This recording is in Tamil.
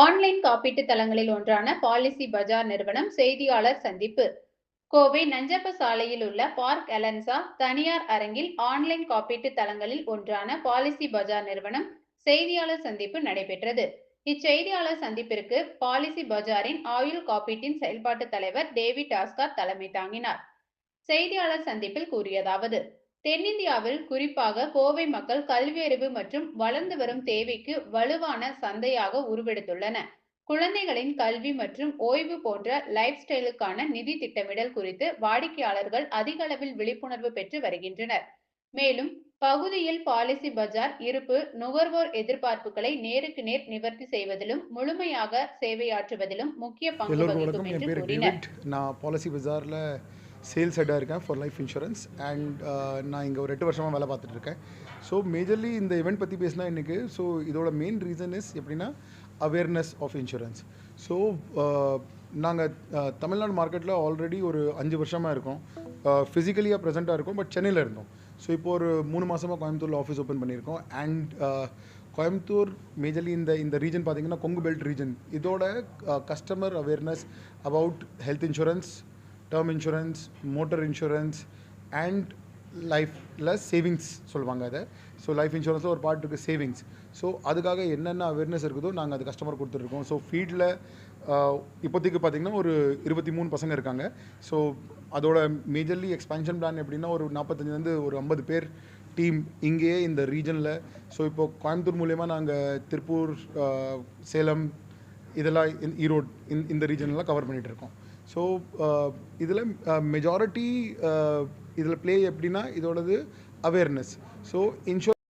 ஆன்லைன் காப்பீட்டு தளங்களில் ஒன்றான பாலிசி பஜார் நிறுவனம் செய்தியாளர் சந்திப்பு. கோவை நஞ்சப்ப சாலையில் உள்ள பார்க் அலன்சா தனியார் அரங்கில் ஆன்லைன் காப்பீட்டு தளங்களில் ஒன்றான பாலிசி பஜார் நிறுவனம் செய்தியாளர் சந்திப்பு நடைபெற்றது. இச்செய்தியாளர் சந்திப்பிற்கு பாலிசி பஜாரின் ஆயுள் காப்பீட்டின் செயல்பாட்டு தலைவர் டேவிட் ஆஸ்கார் தலைமை தாங்கினார். செய்தியாளர் சந்திப்பில் கூறியதாவது: தென்னிந்தியாவில் குறிப்பாக கோவை மக்கள் கல்வியறிவு மற்றும் வளர்ந்து வரும் தேவைக்கு வலுவான சந்தையாக உருவெடுத்துள்ளன. குழந்தைகளின் கல்வி மற்றும் ஓய்வு போன்ற லைஃப் ஸ்டைலுக்கான நிதி திட்டமிடல் குறித்து வாடிக்கையாளர்கள் அதிக அளவில் விழிப்புணர்வு பெற்று வருகின்றனர். மேலும் பகுதியில் பாலிசி பஜார் இருப்பு நுகர்வோர் எதிர்பார்ப்புகளை நேருக்கு நேர் நிவர்த்தி செய்வதிலும் முழுமையாக சேவையாற்றுவதிலும் முக்கிய பங்கு எல்லோருக்கும் வகிக்கும் வணக்கம். என் என்று பேர் கூறினர். டேவிட். நான் பாலிசி பஜாரில் சேல்ஸ் ஹெட்டாக இருக்கேன் ஃபார் லைஃப் இன்சூரன்ஸ். அண்ட் நான் இங்கே ஒரு 8 வருஷமாக வேலை பார்த்துட்டு இருக்கேன். ஸோ மேஜர்லி இந்த ஈவெண்ட் பற்றி பேசினா இன்றைக்கி, ஸோ இதோட மெயின் ரீசன் இஸ் எப்படின்னா அவேர்னஸ் ஆஃப் இன்சூரன்ஸ். ஸோ நாங்கள் தமிழ்நாடு மார்க்கெட்டில் ஆல்ரெடி ஒரு 5 வருஷமாக இருக்கோம். ஃபிசிக்கலியாக ப்ரெசென்ட்டாக இருக்கோம், பட் சென்னையில் இருந்தோம். ஸோ இப்போ ஒரு 3 மாதமாக கோயம்புத்தூரில் ஆஃபீஸ் ஓப்பன் பண்ணியிருக்கோம். அண்ட் கோயம்புத்தூர் மேஜர்லி இந்த ரீஜன் பார்த்தீங்கன்னா கொங்கு பெல்ட் ரீஜன். இதோட customer awareness about health insurance, term insurance, motor insurance and லைஃப்பில் சேவிங்ஸ் சொல்லுவாங்க அதை. ஸோ லைஃப் இன்சூரன்ஸில் ஒரு பார்ட் இருக்குது சேவிங்ஸ். ஸோ அதுக்காக என்னென்ன அவேர்னஸ் இருக்குதோ நாங்கள் அது கஸ்டமர் கொடுத்துருக்கோம். ஸோ ஃபீல்டில் இப்போதைக்கு பார்த்திங்கன்னா ஒரு 23 பசங்க இருக்காங்க. ஸோ அதோட மேஜர்லி எக்ஸ்பேன்ஷன் பிளான் எப்படின்னா ஒரு 45 ஒரு 50 பேர் டீம் இங்கேயே இந்த ரீஜனில். ஸோ இப்போ கோயம்புத்தூர் மூலயமா நாங்கள் திருப்பூர், சேலம், இதெல்லாம் ஈரோடு இந்த ரீஜன்லாம் கவர் பண்ணிகிட்டு இருக்கோம். ஸோ இதில் மெஜாரிட்டி இதில் ப்ளே எப்படின்னா இதோடது அவேர்னஸ். ஸோ